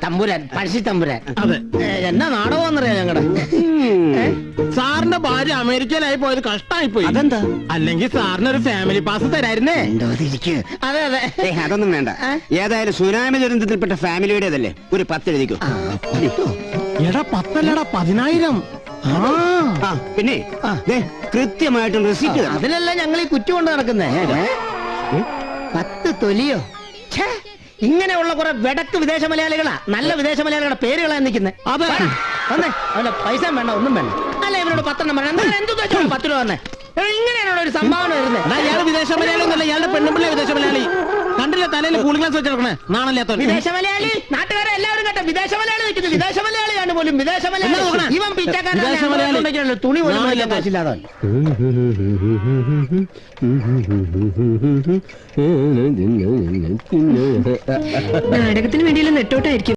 തമ്പുരാൻ, പഴശ്ശി തമ്പുരാൻ. അതെ. എന്നാ നാടകമെന്നറിയാ ഞങ്ങളുടെ സാറിന്റെ ഭാര്യ അമേരിക്കയിലായി പോയത് കഷ്ടമായി പോയി. അതെന്താ? അല്ലെങ്കിൽ സാറിന് ഒരു ഫാമിലി പാസ് തരായിരുന്നേ. അതെ അതെ. അതൊന്നും വേണ്ട. ഏതായാലും സുനാമി ദുരന്തത്തിൽപ്പെട്ട ഫാമിലിയുടേതല്ലേ, ഒരു 10 എഴുതിക്കോ. എടാ 10 അല്ലടാ 10,000. പിന്നെ കൃത്യമായിട്ടും റെസിപ്റ്റ്. അതിനല്ല ഞങ്ങൾ ഈ കുറ്റം കൊണ്ട് നടക്കുന്നേ. 10 തൊലിയോ? ഇങ്ങനെയുള്ള കുറെ വെടക്ക് വിദേശ മലയാളികളാ, നല്ല വിദേശ മലയാളികളുടെ പേരുകളാ നിൽക്കുന്നത്. അതെ. വന്നേ, അവന്റെ പൈസ വേണ്ട, ഒന്നും വേണ്ട. അല്ല ഇവരോട് 10 വേണം. എന്ത് 10 രൂപ വന്നേ? ഇങ്ങനെയാണോ ഒരു സംഭാവന വരുന്നത്? ഇയാള് വിദേശ മലയാളി ഒന്നല്ല, ഇയാളുടെ പെണ്ണുമ്പിള്ള വിദേശ മലയാളി. കണ്ടില്ല തലയിൽ കൂളിംഗ് ഗ്ലാസ് വെച്ചെടുക്കണേ, നാണല്ലാത്ത വിദേശ മലയാളി. നാട്ടുകാരെ എല്ലാവരും കേട്ടോ, വിദേശ മലയാളി നിൽക്കുന്നത്. വിദേശ മലയാളിയാണ് പോലും, വിദേശ മലയാളി. ഇവൻ പിച്ചക്കാരൻ, തുണി പോലും കാശില്ലാതെ. നാടകത്തിന് വേണ്ടിയുള്ള നെട്ടോട്ടായിരിക്കും.